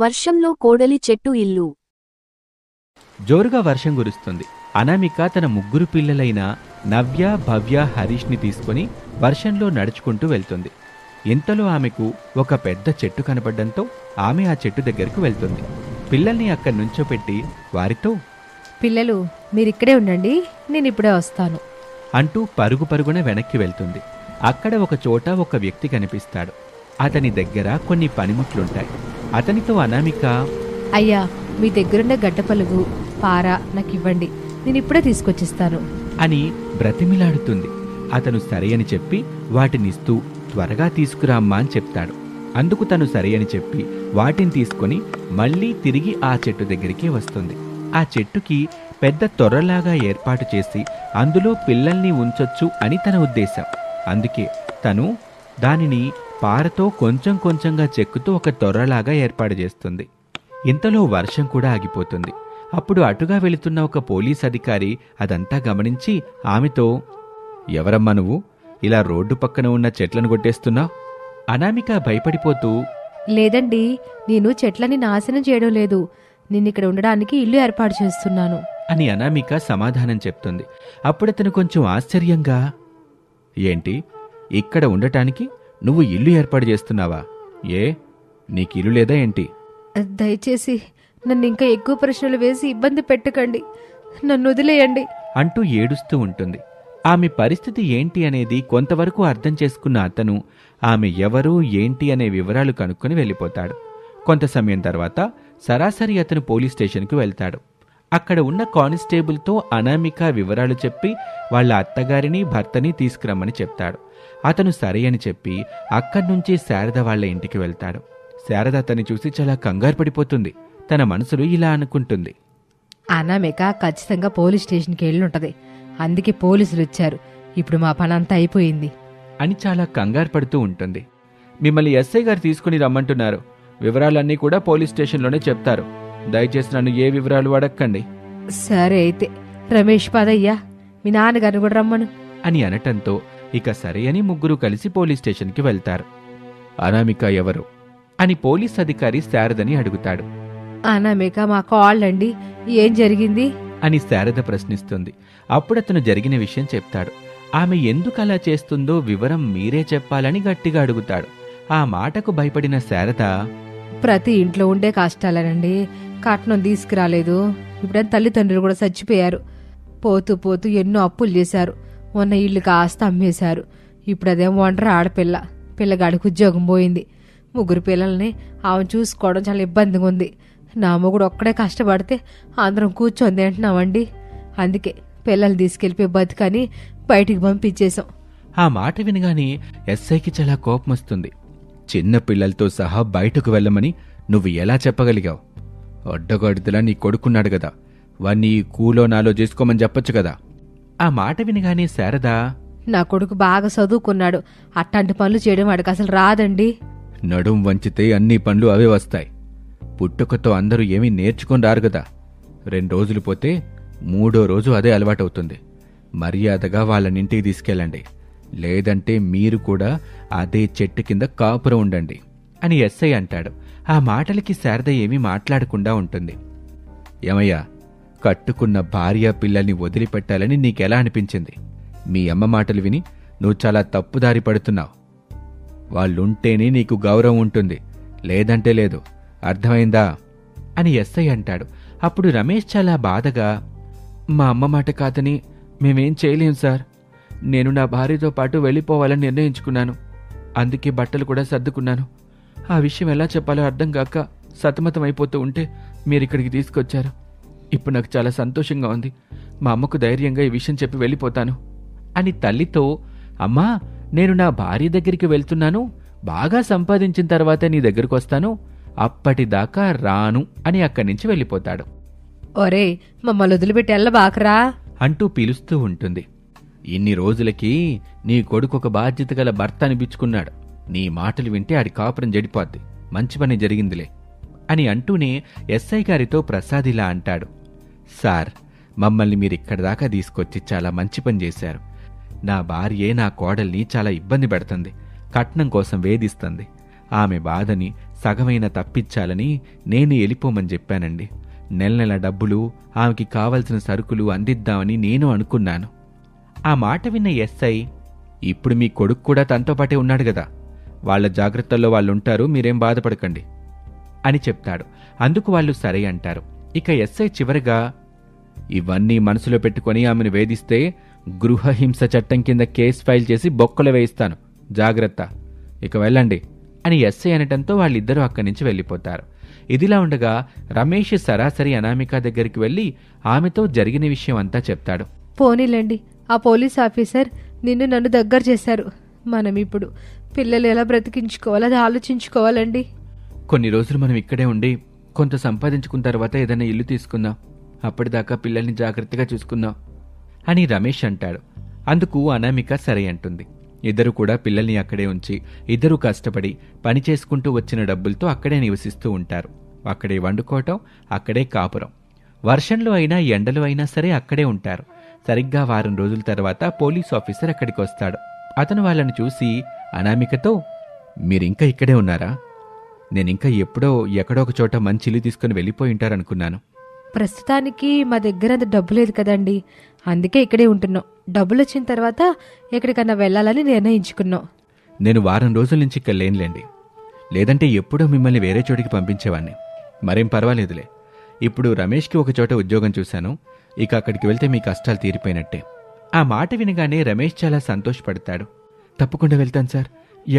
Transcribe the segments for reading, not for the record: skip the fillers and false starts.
వర్షంలో కోడలి చెట్టు ఇల్లు. జోరుగా వర్షం కురుస్తుంది. అనామిక తన ముగ్గురు పిల్లలైన నవ్య, భవ్య, హరీష్ని తీసుకుని వర్షంలో నడుచుకుంటూ వెళ్తుంది. ఇంతలో ఆమెకు ఒక పెద్ద చెట్టు కనబడ్డంతో ఆమె ఆ చెట్టు దగ్గరకు వెళ్తుంది. పిల్లల్ని అక్కడి నుంచోపెట్టి వారితో, పిల్లలు మీరిక్కడే ఉండండి, నేనిప్పుడే వస్తాను అంటూ పరుగు పరుగున వెనక్కి వెళ్తుంది. అక్కడ ఒక చోట ఒక వ్యక్తి కనిపిస్తాడు. అతని దగ్గర కొన్ని పనిముట్లుంటాయి. అతనితో అనామిక, అయ్యా, మీ దగ్గరున్న గడ్డపలుగు, పార నాకివ్వండి, నేనిప్పుడే తీసుకొచ్చిస్తాను అని బ్రతిమిలాడుతుంది. అతను సరే అని చెప్పి వాటినిస్తూ త్వరగా తీసుకురామ్మా అని చెప్తాడు. అందుకు తను సరే అని చెప్పి వాటిని తీసుకొని మళ్ళీ తిరిగి ఆ చెట్టు దగ్గరికి వస్తుంది. ఆ చెట్టుకి పెద్ద తొర్రలాగా ఏర్పాటు చేసి అందులో పిల్లల్ని ఉంచొచ్చు అని తన ఉద్దేశం. అందుకే తను దానిని పారతో కొంచెం కొంచెంగా చెక్కుతూ ఒక తొర్రలాగా ఏర్పాటు చేస్తుంది. ఇంతలో వర్షం కూడా ఆగిపోతుంది. అప్పుడు అటుగా వెళుతున్న ఒక పోలీస్ అధికారి అదంతా గమనించి ఆమెతో, ఎవరమ్మా నువ్వు, ఇలా రోడ్డు పక్కన ఉన్న చెట్లను కొట్టేస్తున్నావు? అనామిక భయపడిపోతూ, లేదండి, నేను చెట్లని నాశనం చేయడం లేదు, నేనిక్కడ ఉండడానికి ఇల్లు ఏర్పాటు చేస్తున్నాను అని అనామిక సమాధానం చెప్తుంది. అప్పుడతను కొంచెం ఆశ్చర్యంగా, ఏంటి, ఇక్కడ ఉండటానికి నువ్వు ఇల్లు ఏర్పాటు చేస్తున్నావా? ఏ, నీకు ఇల్లు లేదా ఏంటి? దయచేసి నన్ను ఇంకా ఎక్కువ ప్రశ్నలు వేసి ఇబ్బంది పెట్టకండి, నన్ను వదిలేయండి అంటూ ఏడుస్తూ ఉంటుంది. ఆమె పరిస్థితి ఏంటి అనేది కొంతవరకు అర్థం చేసుకున్న అతను ఆమె ఎవరు ఏంటి అనే వివరాలు కనుక్కొని వెళ్ళిపోతాడు. కొంత సమయం తర్వాత సరాసరి అతను పోలీస్ స్టేషన్కు వెళ్తాడు. అక్కడ ఉన్న కానిస్టేబుల్తో అనామిక వివరాలు చెప్పి వాళ్ళ అత్తగారిని భర్తని తీసుకురమ్మని చెప్తాడు. అతను సరే అని చెప్పి అక్కడి నుంచి శారద వాళ్ళ ఇంటికి వెళ్తాడు. శారద అతన్ని చూసి చాలా కంగారు పడిపోతుంది. తన మనసులో ఇలా అనుకుంటుంది, అనామిక ఖచ్చితంగా పోలీస్ స్టేషన్కి వెళ్ళుంటది, అందుకే పోలీసులు వచ్చారు, ఇప్పుడు మా పని అంతా అయిపోయింది అని చాలా కంగారు పడుతూ ఉంటుంది. మిమ్మల్ని ఎస్ఐ గారు తీసుకుని రమ్మంటున్నారు. వివరాలన్నీ కూడా పోలీస్ స్టేషన్లోనే చెప్తారు. దయచేసి నన్ను ఏ వివరాలు అడక్కండి. సరే అయితే రమేష్ పదయ్యా, మీ నాన్నగారిని కూడా రమ్మను అని అనటంతో ఇక సరే అని ముగ్గురు కలిసి పోలీస్ స్టేషన్కి వెళ్తారు. అనామిక ఎవరు అని పోలీస్ అధికారి శారదని అడుగుతాడు. అనామిక మా కాళ్ళండి, ఏం జరిగింది అని శారద ప్రశ్నిస్తుంది. అప్పుడతను జరిగిన విషయం చెప్తాడు. ఆమె ఎందుకలా చేస్తుందో వివరం మీరే చెప్పాలని గట్టిగా అడుగుతాడు. ఆ మాటకు భయపడిన శారద, ప్రతి ఇంట్లో ఉండే కష్టాలేనండి, కట్నం తీసుకురాలేదు, ఇప్పుడేం తల్లిదండ్రులు కూడా చచ్చిపోయారు, పోతూ పోతూ ఎన్నో అప్పులు చేశారు, ఉన్న ఇల్లు కాస్త అమ్మేశారు, ఇప్పుడు అదేం ఒంటరి ఆడపిల్ల, పిల్లగాడికి ఉద్యోగం పోయింది, ముగ్గురు పిల్లల్ని ఆమె చూసుకోవడం చాలా ఇబ్బందిగా ఉంది, నా మొగుడు ఒక్కడే కష్టపడితే అందరం కూర్చొని తింటున్నామండి, అందుకే పిల్లలు తీసుకెళ్ళిపోయి బతుకని బయటికి పంపించేశాం. ఆ మాట వినగానే ఎస్ఐకి చాలా కోపం వస్తుంది. చిన్న పిల్లలతో సహా బయటకు వెళ్ళమని నువ్వు ఎలా చెప్పగలిగావు? అడ్డగాడిదలా నీ కొడుకున్నాడు కదా, వాణ్ణి కూలో నాలో చేసుకోమని చెప్పొచ్చు కదా. ఆ మాట వినగానే శారద, నా కొడుకు బాగా చదువుకున్నాడు, అట్లాంటి పనులు చేయడం వాడికి అసలు రాదండి. నడుం వంచితే అన్ని పనులు అవే వస్తాయి. పుట్టుకతో అందరూ ఏమీ నేర్చుకొని రారు కదా. 2 రోజులు పోతే 3వ రోజు అదే అలవాటవుతుంది. మర్యాదగా వాళ్ళనింటికి తీసుకెళ్ళండి, లేదంటే మీరు కూడా అదే చెట్టు కింద కాపురం ఉండండి అని ఎస్ఐ అంటాడు. ఆ మాటలకి శారద ఏమీ మాట్లాడకుండా ఉంటుంది. ఏమయ్యా, కట్టుకున్న భార్య పిల్లల్ని వదిలిపెట్టాలని నీకెలా అనిపించింది? మీ అమ్మ మాటలు విని నువ్వు చాలా తప్పుదారి పడుతున్నావు. వాళ్ళుంటేనే నీకు గౌరవం ఉంటుంది, లేదంటే లేదు, అర్థమైందా అని ఎస్ఐ అంటాడు. అప్పుడు రమేష్ చాలా బాధగా, మా అమ్మ మాట కాదని మేమేం చేయలేం సార్, నేను నా భార్యతో పాటు వెళ్ళిపోవాలని నిర్ణయించుకున్నాను, అందుకే బట్టలు కూడా సర్దుకున్నాను. ఆ విషయం ఎలా చెప్పాలో అర్థం కాక సతమతం అయిపోతూ ఉంటే మీరిక్కడికి తీసుకొచ్చారు. ఇప్పుడు నాకు చాలా సంతోషంగా ఉంది, మా అమ్మకు ధైర్యంగా ఈ విషయం చెప్పి వెళ్ళిపోతాను అని తల్లితో, అమ్మా, నేను నా భార్య దగ్గరికి వెళ్తున్నాను, బాగా సంపాదించిన తర్వాతే నీ దగ్గరకు వస్తాను, అప్పటిదాకా రాను అని అక్కడి నుంచి వెళ్ళిపోతాడు. ఒరే, మమ్మల్ని వదిలిపెట్టి వెళ్ళబాకరా అంటూ పిలుస్తూ ఉంటుంది. ఇన్ని రోజులకి నీ కొడుకు ఒక బాధ్యత గల భర్త అనిపించుకున్నాడు, నీ మాటలు వింటే ఆడి కాపురం జడిపోద్ది, మంచి పని జరిగిందిలే అని అంటూనే ఎస్ఐ గారితో ప్రసాద్ ఇలా అంటాడు. సార్, మమ్మల్ని మీరిక్కడి దాకా తీసుకొచ్చి చాలా మంచి పని చేశారు. నా భార్యే నా కోడల్ని చాలా ఇబ్బంది పెడుతుంది, కట్నం కోసం వేధిస్తుంది. ఆమె బాధని సగమైన తప్పించాలని నేను వెళ్ళిపోమని చెప్పానండి. నెల నెల డబ్బులు, ఆమెకి కావలసిన సరుకులు అందిద్దామని నేను అనుకున్నాను. ఆ మాట విన్న ఎస్ఐ, ఇప్పుడు మీ కొడుకు కూడా తనతో పాటే ఉన్నాడు కదా, వాళ్ళ జాగ్రత్తల్లో వాళ్ళుంటారు, మీరేం బాధపడకండి అని చెప్తాడు. అందుకు వాళ్ళు సరే అంటారు. ఇక ఎస్ఐ చివరిగా, ఇవన్నీ మనసులో పెట్టుకుని ఆమెను వేధిస్తే గృహహింస చట్టం కింద కేసు ఫైల్ చేసి బొక్కలు వేయిస్తాను, జాగ్రత్త, ఇక వెళ్ళండి అని ఎస్ఐ అనటంతో వాళ్ళిద్దరూ అక్కడి నుంచి వెళ్ళిపోతారు. ఇదిలా ఉండగా రమేష్ సరాసరి అనామిక దగ్గరికి వెళ్ళి ఆమెతో జరిగిన విషయం అంతా చెప్తాడు. పోనీలేండి, ఆ పోలీస్ ఆఫీసర్ నిన్ను నన్ను దగ్గర చేశారు. మనం ఇప్పుడు పిల్లలు ఎలా బ్రతికించుకోవాలి అది ఆలోచించుకోవాలండి. కొన్ని రోజులు మనం ఇక్కడే ఉండి కొంత సంపాదించుకున్న తర్వాత ఏదైనా ఇల్లు తీసుకుందాం, అప్పటిదాకా పిల్లల్ని జాగ్రత్తగా చూసుకుందాం అని రమేష్ అంటాడు. అందుకు అనామిక సరే అంటుంది. ఇద్దరు కూడా పిల్లల్ని అక్కడే ఉంచి ఇద్దరూ కష్టపడి పని చేసుకుంటూ వచ్చిన డబ్బులతో అక్కడే నివసిస్తూ ఉంటారు. అక్కడే వండుకోవటం, అక్కడే కాపురం. వర్షంలో అయినా ఎండలో అయినా సరే అక్కడే ఉంటారు. సరిగ్గా వారం రోజుల తర్వాత పోలీస్ ఆఫీసర్ అక్కడికి వస్తాడు. అతను వాళ్ళని చూసి అనామికతో, మీరింకా ఇక్కడే ఉన్నారా? నేనింకా ఎప్పుడో ఎక్కడో ఒక చోట మంచి ఇల్లు తీసుకుని వెళ్ళిపోయి ఉంటారనుకున్నాను. ప్రస్తుతానికి మా దగ్గర అంత డబ్బు లేదు కదండి, అందుకే ఇక్కడే ఉంటున్నాం. డబ్బులు వచ్చిన తర్వాత ఎక్కడికన్నా వెళ్ళాలని నిర్ణయించుకున్నాం. నేను వారం రోజుల నుంచి ఇక్కడ లేనులేండి, లేదంటే ఎప్పుడో మిమ్మల్ని వేరే చోటికి పంపించేవాణ్ణి. మరేం పర్వాలేదులే. ఇప్పుడు రమేష్కి ఒక చోట ఉద్యోగం చూశాను, ఇక అక్కడికి వెళ్తే మీ కష్టాలు తీరిపోయినట్టే. ఆ మాట వినగానే రమేష్ చాలా సంతోషపడతాడు. తప్పకుండా వెళ్తాను సార్,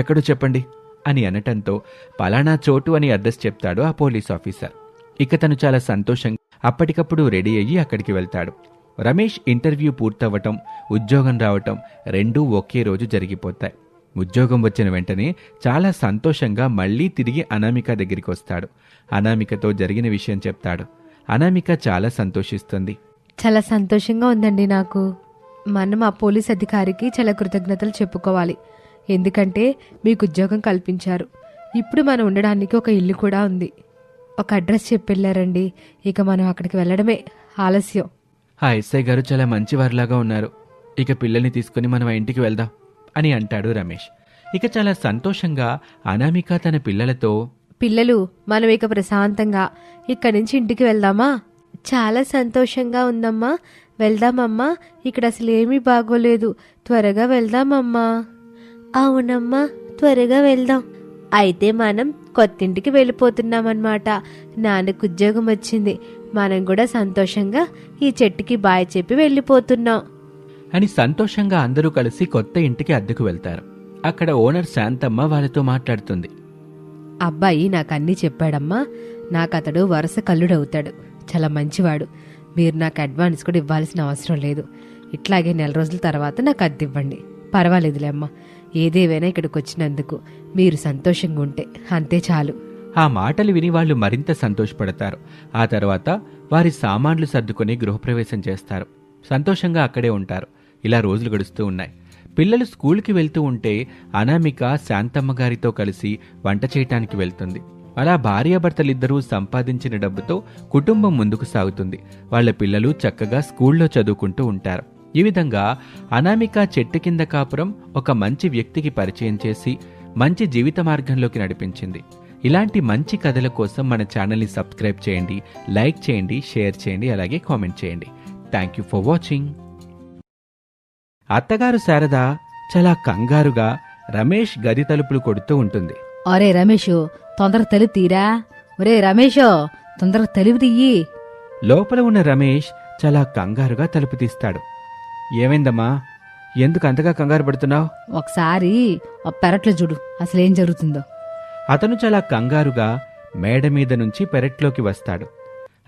ఎక్కడో చెప్పండి అని అనటంతో పలానా చోటు అని అడ్రస్ చెప్తాడు ఆ పోలీస్ ఆఫీసర్. ఇక తను చాలా సంతోషంగా అప్పటికప్పుడు రెడీ అయ్యి అక్కడికి వెళ్తాడు. రమేష్ ఇంటర్వ్యూ పూర్తవ్వటం, ఉద్యోగం రావటం రెండూ ఒకే రోజు జరిగిపోతాయి. ఉద్యోగం వచ్చిన వెంటనే చాలా సంతోషంగా మళ్లీ తిరిగి అనామిక దగ్గరికి వస్తాడు. అనామికతో జరిగిన విషయం చెప్తాడు. అనామిక చాలా సంతోషిస్తుంది. చాలా సంతోషంగా ఉందండి నాకు. మనం ఆ పోలీస్ అధికారికి చాలా కృతజ్ఞతలు చెప్పుకోవాలి. ఎందుకంటే మీకు ఉద్యోగం కల్పించారు. ఇప్పుడు మనం ఉండడానికి ఒక ఇల్లు కూడా ఉంది. ఒక అడ్రస్ చెప్పెళ్ళారండి, ఇక మనం అక్కడికి వెళ్ళడమే ఆలస్యం. ఆ ఎస్ఐ గారు చాలా మంచివారిలాగా ఉన్నారు, ఇక పిల్లల్ని తీసుకుని మనం ఆ ఇంటికి వెళ్దాం అని అంటాడు రమేష్. ఇక చాలా సంతోషంగా అనామిక తన పిల్లలతో, పిల్లలు, మనం ఇక ప్రశాంతంగా ఇక్కడి నుంచి ఇంటికి వెళ్దామా? చాలా సంతోషంగా ఉందమ్మా, వెళ్దామమ్మా, ఇక్కడ అసలు ఏమీ బాగోలేదు, త్వరగా వెళ్దామమ్మా. అవునమ్మా, త్వరగా వెళ్దాం. అయితే మనం కొత్తింటికి వెళ్ళిపోతున్నామన్నమాట. నాన్నకు ఉద్యోగం వచ్చింది, మనం కూడా సంతోషంగా ఈ చెట్టుకి బాయ్ చెప్పి వెళ్ళిపోతున్నాం అని సంతోషంగా అందరూ కలిసి కొత్త ఇంటికి అద్దెకు వెళ్తారు. అక్కడ ఓనర్ శాంతమ్మ వాళ్ళతో మాట్లాడుతుంది. అబ్బాయి నాకన్నీ చెప్పాడమ్మా, నాకతడు వరుస కల్లుడవుతాడు, చాలా మంచివాడు. మీరు నాకు అడ్వాన్స్ కూడా ఇవ్వాల్సిన అవసరం లేదు. ఇట్లాగే నెల రోజుల తర్వాత నాకు అద్దె ఇవ్వండి, పర్వాలేదులే అమ్మా. ఏదేవైనా ఇక్కడికి వచ్చినందుకు మీరు సంతోషంగా ఉంటే అంతే చాలు. ఆ మాటలు విని వాళ్ళు మరింత సంతోషపడతారు. ఆ తర్వాత వారి సామాన్లు సర్దుకొని గృహప్రవేశం చేస్తారు. సంతోషంగా అక్కడే ఉంటారు. ఇలా రోజులు గడుస్తూ ఉన్నాయి. పిల్లలు స్కూల్కి వెళ్తూ ఉంటే అనామిక శాంతమ్మ గారితో కలిసి వంట చేయటానికి వెళ్తుంది. అలా భార్యాభర్తలిద్దరూ సంపాదించిన డబ్బుతో కుటుంబం ముందుకు సాగుతుంది. వాళ్ల పిల్లలు చక్కగా స్కూల్లో చదువుకుంటూ ఉంటారు. ఈ విధంగా అనామిక చెట్టు కింద కాపురం ఒక మంచి వ్యక్తికి పరిచయం చేసి మంచి జీవిత మార్గంలోకి నడిపించింది. ఇలాంటి మంచి కథల కోసం మన ఛానల్ని సబ్స్క్రైబ్ చేయండి, లైక్ చేయండి, షేర్ చేయండి, అలాగే కామెంట్ చేయండి. Thank you for watching. అత్తగారు శారద చాలా కంగారుగా రమేష్ గది తలుపులు కొడుతూ ఉంటుంది. ఒరే రమేషు, తొందరగా తలుపు తీరా. ఒరే రమేషో, తొందరగా తలుపు తీయి. లోపల ఉన్న రమేష్ చాలా కంగారుగా తలుపు తీస్తాడు. ఏమైందమ్మా, ఎందుకు అంతగా కంగారు పడుతున్నావు? ఒకసారి పెరట్లో చూడు, అసలేం జరుగుతుందో. అతను చాలా కంగారుగా మేడ మీద నుంచి పెరట్లోకి వస్తాడు.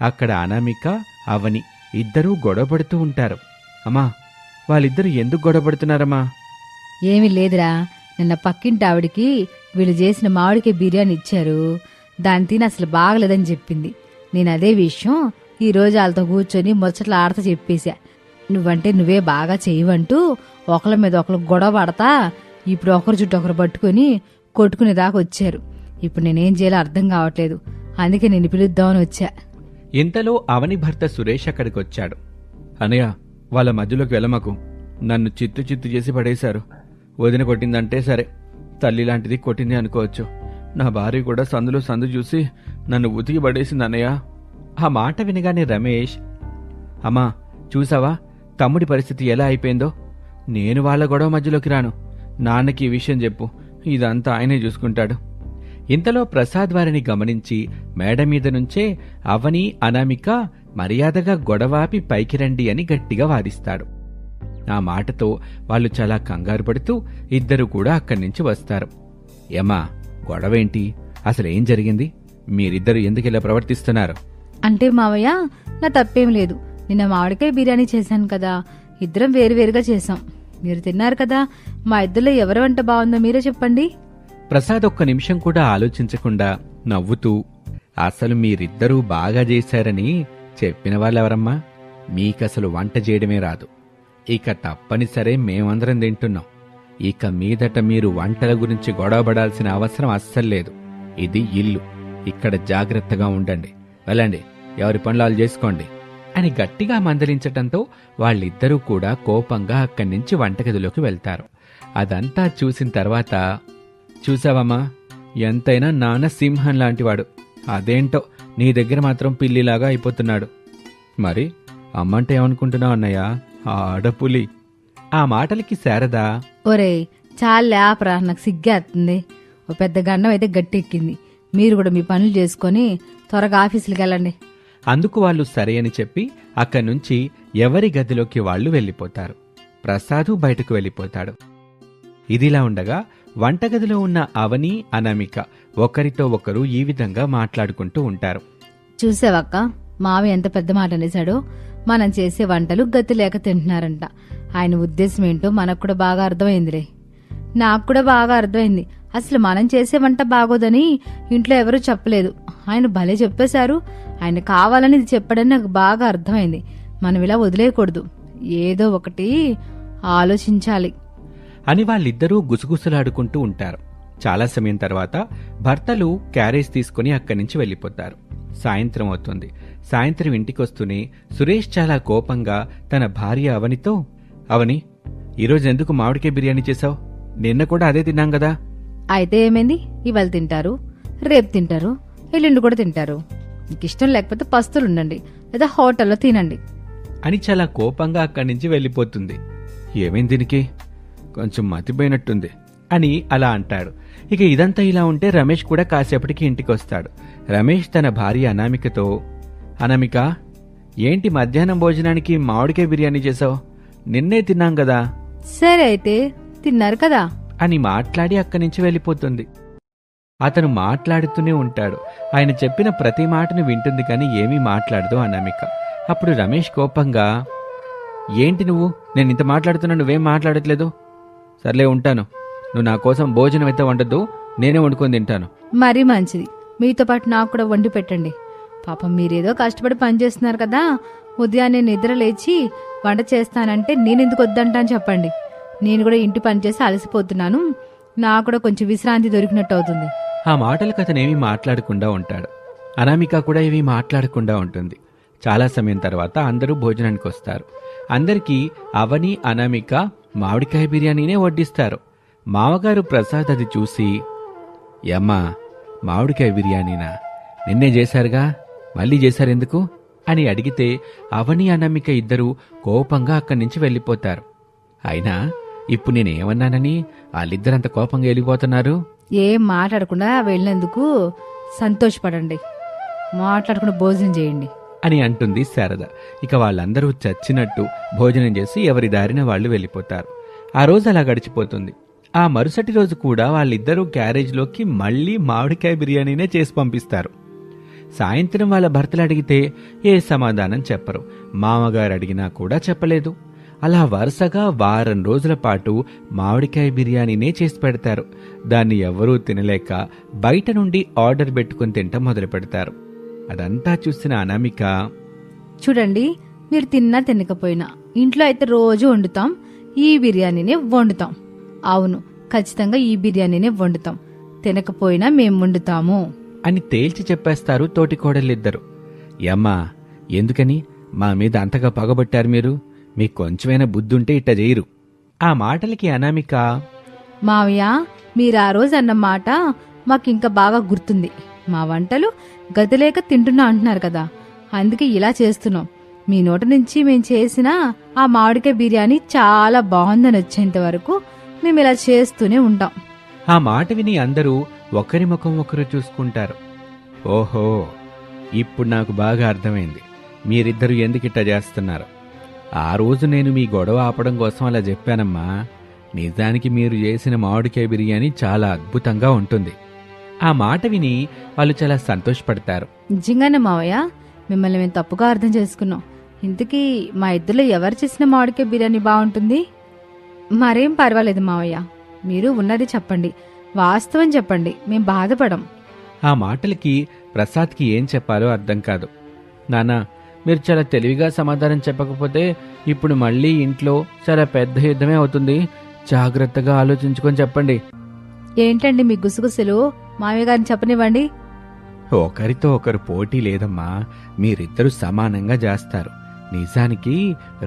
అక్కడ అనామిక, అవని ఇద్దరూ గొడవపడుతూ ఉంటారు. అమ్మా, వాళ్ళిద్దరూ ఎందుకు గొడవపడుతున్నారమ్మా? ఏమీ లేదురా, నిన్న పక్కింటి ఆవిడికి వీళ్ళు చేసిన మామిడికాయ బిర్యానీ ఇచ్చారు, దాన్ని తిని అసలు బాగలేదని చెప్పింది. నేను అదే విషయం ఈరోజు వాళ్ళతో కూర్చొని ముచ్చట్లు ఆడతా చెప్పేశా. నువ్వంటే నువ్వే బాగా చేయవంటూ ఒకళ్ళ మీద ఒకరు గొడవ పడతా ఇప్పుడు ఒకరు చుట్టూ ఒకరు పట్టుకొని కొట్టుకునేదాకా వచ్చారు. ఇప్పుడు నేనేం చేయాలో అర్థం కావట్లేదు, అందుకే నేను పిలుద్దామని వచ్చా. ఇంతలో అవని భర్త సురేష్ అక్కడికి వచ్చాడు. అనయ్య, వాళ్ళ మధ్యలోకి వెళ్ళమకు, నన్ను చిత్తు చేసి పడేశారు. వదిన కొట్టిందంటే సరే, తల్లి లాంటిది కొట్టింది అనుకోవచ్చు. నా భార్య కూడా సందులో సందు చూసి నన్ను ఉతికి పడేసింది అన్నయ్య. ఆ మాట వినగానే రమేష్, అమ్మా చూసావా తమ్ముడి పరిస్థితి ఎలా అయిపోయిందో? నేను వాళ్ళ గొడవ మధ్యలోకి రాను. నాన్నకి ఈ విషయం చెప్పు, ఇదంతా ఆయనే చూసుకుంటాడు. ఇంతలో ప్రసాద్ వారిని గమనించి మేడ మీద నుంచే అవని అనామిక మర్యాదగా గొడవాపి పైకి రండి అని గట్టిగా వాదిస్తాడు. ఆ మాటతో వాళ్ళు చాలా కంగారు పడుతూ ఇద్దరు కూడా అక్కడి నుంచి వస్తారు. ఏమ్మా గొడవేంటి? అసలేం జరిగింది? మీరిద్దరు ఎందుకిలా ప్రవర్తిస్తున్నారు? అంటే మావయ్య, నా తప్పేం లేదు. నిన్న మామిడికాయ బిర్యానీ చేశాను కదా, ఇద్దరం వేరువేరుగా చేశాం. మీరు తిన్నారు కదా, మా ఇద్దరిలో ఎవరి వంట బాగుందో మీరే చెప్పండి. ప్రసాద్ ఒక్క నిమిషం కూడా ఆలోచించకుండా నవ్వుతూ, అసలు మీరిద్దరూ బాగా చేశారని చెప్పిన వాళ్ళెవరమ్మా? మీకసలు వంట చేయడమే రాదు. ఇక తప్పనిసరే మేమందరం తింటున్నాం. ఇక మీదట మీరు వంటల గురించి గొడవపడాల్సిన అవసరం అస్సలు లేదు. ఇది ఇల్లు, ఇక్కడ జాగ్రత్తగా ఉండండి. వెళ్ళండి, ఎవరి పనులు చేసుకోండి అని గట్టిగా మందలించటంతో వాళ్ళిద్దరూ కూడా కోపంగా అక్కడి నుంచి వంటగదిలోకి వెళ్తారు. అదంతా చూసిన తర్వాత, చూసావమ్మా ఎంతైనా నాన్న సింహం లాంటివాడు, అదేంటో నీ దగ్గర మాత్రం పిల్లిలాగా అయిపోతున్నాడు. మరి అమ్మంటే ఏమనుకుంటున్నావు అన్నయ్య? ఆడపులి. ఆ మాటలకి శారద, ఒరే చాలా ఆపరా, నాకు సిగ్గేస్తుంది. ఓ పెద్ద గండం అయితే గట్టెక్కింది. మీరు కూడా మీ పనులు చేసుకొని త్వరగా ఆఫీసులకి వెళ్ళండి. అందుకు వాళ్ళు సరే అని చెప్పి అక్కడి నుంచి ఎవరి గదిలోకి వాళ్ళు వెళ్ళిపోతారు. ప్రసాదు బయటకు వెళ్ళిపోతాడు. ఇదిలా ఉండగా వంటగదిలో ఉన్న అవని అనామిక ఒకరితో ఒకరు ఈ విధంగా మాట్లాడుకుంటూ ఉంటారు. చూసావక్క, మావి ఎంత పెద్ద మాట అనేశాడో. మనం చేసే వంటలు గతి లేక తింటున్నారంట. ఆయన ఉద్దేశం ఏంటో మనకు కూడా బాగా అర్థమైందిలే. నాకు కూడా బాగా అర్థమైంది. అసలు మనం చేసే వంట బాగోదని ఇంట్లో ఎవరూ చెప్పలేదు. ఆయన భలే చెప్పేశారు. ఆయన కావాలని ఇది చెప్పడని నాకు బాగా అర్థమైంది. మనం ఇలా వదిలేయకూడదు, ఏదో ఒకటి ఆలోచించాలి అని వాళ్ళిద్దరూ గుసగుసలాడుకుంటూ ఉంటారు. చాలా సమయం తర్వాత భర్తలు క్యారేజ్ తీసుకుని అక్కడి నుంచి వెళ్ళిపోతారు. సాయంత్రం అవుతుంది. సాయంత్రం ఇంటికొస్తూనే సురేష్ చాలా కోపంగా తన భార్య అవనితో, అవని ఈరోజు ఎందుకు మామిడికాయ బిర్యానీ చేశావు? నిన్న కూడా అదే తిన్నాం కదా. అయితే ఏమైంది? ఇవాళ తింటారు, రేపు తింటారు, ఎల్లుండి కూడా తింటారు. మీకు ఇష్టం లేకపోతే పస్తులుండండి, లేదా హోటల్లో తినండి అని చాలా కోపంగా అక్కడి నుంచి వెళ్ళిపోతుంది. ఏమైంది దీనికి? కొంచెం మతిపోయినట్టుంది అని అలా అంటాడు. ఇక ఇదంతా ఇలా ఉంటే రమేష్ కూడా కాసేపటికి ఇంటికొస్తాడు. రమేష్ తన భార్య అనామికతో, అనామిక ఏంటి మధ్యాహ్నం భోజనానికి మామిడికాయ బిర్యానీ చేసావు? నిన్నే తిన్నాం కదా. సరే అయితే తిన్నారు కదా అని మాట్లాడి అక్కడి నుంచి వెళ్ళిపోతుంది. అతను మాట్లాడుతూనే ఉంటాడు. ఆయన చెప్పిన ప్రతి మాటను వింటుంది కానీ ఏమీ మాట్లాడదు అనామిక. అప్పుడు రమేష్ కోపంగా, ఏంటి నువ్వు? నేను ఇంత మాట్లాడుతున్నా, నువ్వేం మాట్లాడట్లేదు. సర్లే ఉంటాను, నువ్వు నా కోసం భోజనం అయితే వండద్దు, నేనే వండుకొని తింటాను. మరీ మంచిది. మీతో పాటు నాకు కూడా వండి పెట్టండి. పాపం మీరేదో కష్టపడి పనిచేస్తున్నారు కదా. ఉదయాన్నే నిద్ర లేచి వంట చేస్తానంటే నేనెందుకు వద్దంటాను చెప్పండి. నేను కూడా ఇంటి పని చేసి అలసిపోతున్నాను. నాకు కూడా కొంచెం విశ్రాంతి దొరికినట్టు అవుతుంది. ఆ మాటలకు అతనేమీ మాట్లాడకుండా ఉంటాడు. అనామిక కూడా ఏమీ మాట్లాడకుండా ఉంటుంది. చాలా సమయం తర్వాత అందరూ భోజనానికి వస్తారు. అందరికీ అవని అనామిక మామిడికాయ బిర్యానీనే వడ్డిస్తారు. మామగారు ప్రసాద్ అది చూసి, యమ్మా మామిడికాయ బిర్యానీనా? నిన్నే చేశారుగా, మళ్ళీ చేశారెందుకు అని అడిగితే అవని అనామిక ఇద్దరూ కోపంగా అక్కడి నుంచి వెళ్ళిపోతారు. అయినా ఇప్పుడు నేనేమన్నానని వాళ్ళిద్దరంత కోపంగా వెళ్ళిపోతున్నారు? ఏం మాట్లాడకుండా వెళ్ళినందుకు సంతోషపడండి, మాట్లాడకుండా భోజనం చేయండి అని అంటుంది శారద. ఇక వాళ్ళందరూ చచ్చినట్టు భోజనం చేసి ఎవరి దారిన వాళ్ళు వెళ్ళిపోతారు. ఆ రోజు అలా గడిచిపోతుంది. ఆ మరుసటి రోజు కూడా వాళ్ళిద్దరూ క్యారేజ్లోకి మళ్లీ మామిడికాయ బిర్యానీనే చేసి పంపిస్తారు. సాయంత్రం వాళ్ళ భర్తలు అడిగితే ఏ సమాధానం చెప్పరు. మామగారు అడిగినా కూడా చెప్పలేదు. అలా వరుసగా వారం రోజుల పాటు మామిడికాయ బిర్యానీనే చేసి పెడతారు. దాన్ని ఎవరూ తినలేక బయట నుండి ఆర్డర్ పెట్టుకుని తింటం మొదలు పెడతారు. అదంతా చూసిన అనామిక, చూడండి, మీరు తిన్నా తినకపోయినా ఇంట్లో అయితే రోజు వండుతాం, ఈ బిర్యానీనే వండుతాం. అవును, ఖచ్చితంగా ఈ బిర్యానీనే వండుతాం. తినకపోయినా మేం వండుతాము అని తేల్చి చెప్పేస్తారు తోటి కోడలిద్దరు. యమ్మా ఎందుకని మా మీద అంతగా పగబట్టారు మీరు? మీకు కొంచెమైనా బుద్ధుంటే ఇట్ట చేయరు. ఆ మాటలకి అనామిక, మావయ్య, మీరు ఆ రోజు అన్న మాట మాకు ఇంకా బాగా గుర్తుంది. మా వంటలు గతిలేక తింటున్నా అంటున్నారు కదా, అందుకే ఇలా చేస్తున్నాం. మీ నోట నుంచి మేము చేసిన ఆ మామిడికాయ బిర్యానీ చాలా బాగుందని వచ్చేంత వరకు మేము ఇలా చేస్తూనే ఉంటాం. ఆ మాట విని అందరూ ఒకరి ముఖం ఒకరు చూసుకుంటారు. ఓహో, ఇప్పుడు నాకు బాగా అర్థమైంది మీరిద్దరూ ఎందుకిట్ట చేస్తున్నారు. ఆ రోజు నేను మీ గొడవ ఆపడం కోసం అలా చెప్పానమ్మా. నిజానికి మీరు చేసిన మామిడికాయ బిర్యానీ చాలా అద్భుతంగా ఉంటుంది. ఆ మాట విని వాళ్ళు చాలా సంతోషపడతారు. నిజంగానే మావయ్య, మిమ్మల్ని మేము తప్పుగా అర్థం చేసుకున్నాం. ఇంతకీ మా ఇద్దరిలో ఎవరు చేసిన మామిడికాయ బిర్యానీ బాగుంటుంది? మరేం పర్వాలేదు మావయ్య, మీరు ఉన్నది చెప్పండి, వాస్తవం చెప్పండి, మేం బాధపడం. ఆ మాటలకి ప్రసాద్కి ఏం చెప్పాలో అర్థం కాదు. నానా, మీరు చాలా తెలివిగా సమాధానం చెప్పకపోతే ఇప్పుడు మళ్ళీ ఇంట్లో చాలా పెద్ద యుద్ధమే అవుతుంది. జాగ్రత్తగా ఆలోచించుకొని చెప్పండి. ఏంటండి మీ గుసగుసలు? మావయ్య గారిని చెప్పనివ్వండి. ఒకరితో ఒకరు పోటీ లేదమ్మా, మీరిద్దరూ సమానంగా చేస్తారు. నిజానికి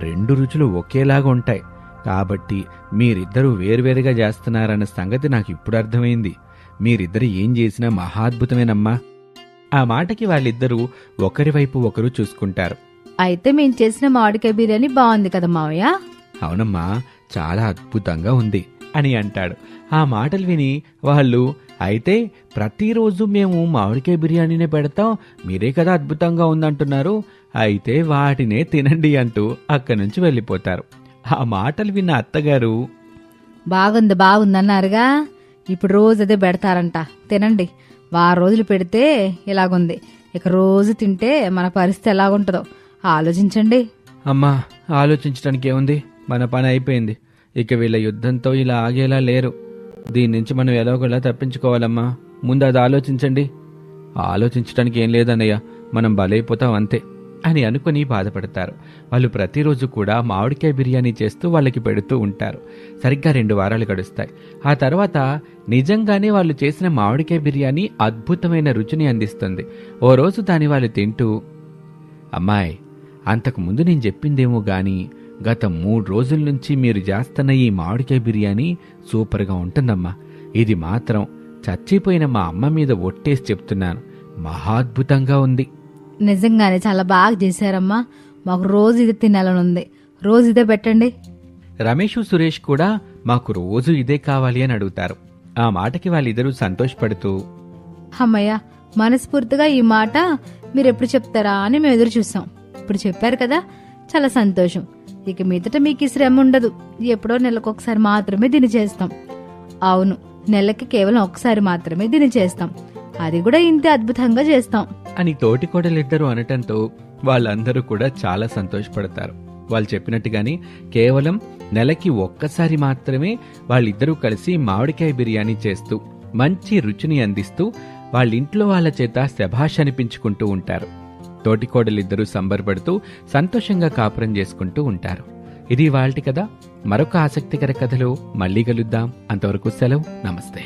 2 రుచులు ఒకేలాగా ఉంటాయి. కాబట్టి మీరిద్దరూ వేరువేరుగా చేస్తున్నారన్న సంగతి నాకు ఇప్పుడు అర్థమైంది. మీరిద్దరు ఏం చేసినా మహాద్భుతమేనమ్మా. ఆ మాటకి వాళ్ళిద్దరూ ఒకరి వైపు ఒకరు చూసుకుంటారు. అయితే మేం చేసిన మామిడికాయ బిర్యానీ బాగుంది కదా మావయ్య? అవునమ్మా, చాలా అద్భుతంగా ఉంది అని అంటాడు. ఆ మాటలు విని వాళ్ళు, అయితే ప్రతిరోజు మేము మామిడికాయ బిర్యానీనే పెడతాం, మీరే కదా అద్భుతంగా ఉందంటున్నారు, అయితే వాటినే తినండి అంటూ అక్కడి నుంచి వెళ్ళిపోతారు. ఆ మాటలు విన్న అత్తగారు, బాగుందన్నారుగా, ఇప్పుడు రోజు అదే పెడతారంట, తినండి. 2 రోజులు పెడితే ఇలాగుంది, ఇక రోజు తింటే మన పరిస్థితి ఎలాగుంటుందో ఆలోచించండి. అమ్మా, ఆలోచించడానికి ఏముంది, మన పని అయిపోయింది. ఇక వీళ్ళ యుద్ధంతో ఇలా ఆగేలా లేరు. దీని నుంచి మనం ఎలాగోలా తప్పించుకోవాలమ్మా. ముందు అది ఆలోచించండి. ఆలోచించడానికి ఏం లేదన్నయ్య, మనం బలైపోతాం అంతే అని అనుకుని బాధపడతారు. వాళ్ళు ప్రతిరోజు కూడా మామిడికాయ బిర్యానీ చేస్తూ వాళ్ళకి పెడుతూ ఉంటారు. సరిగ్గా 2 వారాలు గడుస్తాయి. ఆ తర్వాత నిజంగానే వాళ్ళు చేసిన మామిడికాయ బిర్యానీ అద్భుతమైన రుచిని అందిస్తుంది. ఓ రోజు దాని వాళ్ళు తింటూ, అమ్మాయి, అంతకుముందు నేను చెప్పిందేమో గాని గత 3 రోజుల నుంచి మీరు చేస్తున్న ఈ మామిడికాయ బిర్యానీ సూపర్గా ఉంటుందమ్మా. ఇది మాత్రం చచ్చిపోయిన మా అమ్మ మీద ఒట్టేసి చెప్తున్నాను, మహాద్భుతంగా ఉంది. నిజంగానే చాలా బాగా చేశారమ్మా, మాకు రోజు ఇదే తినాలని ఉంది, రోజు ఇదే పెట్టండి. రమేష్, సురేష్ కూడా మాకు రోజు ఇదే కావాలి అని అడుగుతారు. ఆ మాటకి వాళ్ళిద్దరూ సంతోషపడుతూ, అమ్మయ్య, మనస్ఫూర్తిగా ఈ మాట మీరెప్పుడు చెప్తారా అని మేము ఎదురు చూసాం. ఇప్పుడు చెప్పారు కదా, చాలా సంతోషం. ఇక మీదట మీకు ఈ శ్రమ ఉండదు. ఎప్పుడో నెలకొకసారి మాత్రమే దీన్ని చేస్తాం. అవును, నెలకి కేవలం ఒకసారి మాత్రమే దీన్ని చేస్తాం, అది కూడా ఇంతే అద్భుతంగా చేస్తాం అని తోటికోడలిద్దరూ అనటంతో వాళ్ళందరూ కూడా చాలా సంతోషపడతారు. వాళ్ళు చెప్పినట్టుగానే కేవలం నెలకి ఒక్కసారి మాత్రమే వాళ్ళిద్దరూ కలిసి మామిడికాయ బిర్యానీ చేస్తూ మంచి రుచిని అందిస్తూ వాళ్ళింట్లో వాళ్ళ చేత శభాష్ అనిపించుకుంటూ ఉంటారు. తోటికోడలిద్దరూ సంబరపడుతూ సంతోషంగా కాపురం చేసుకుంటూ ఉంటారు. ఇది ఇవాల్టి కథ. మరొక ఆసక్తికర కథలో మళ్ళీ కలుద్దాం. అంతవరకు సెలవు, నమస్తే.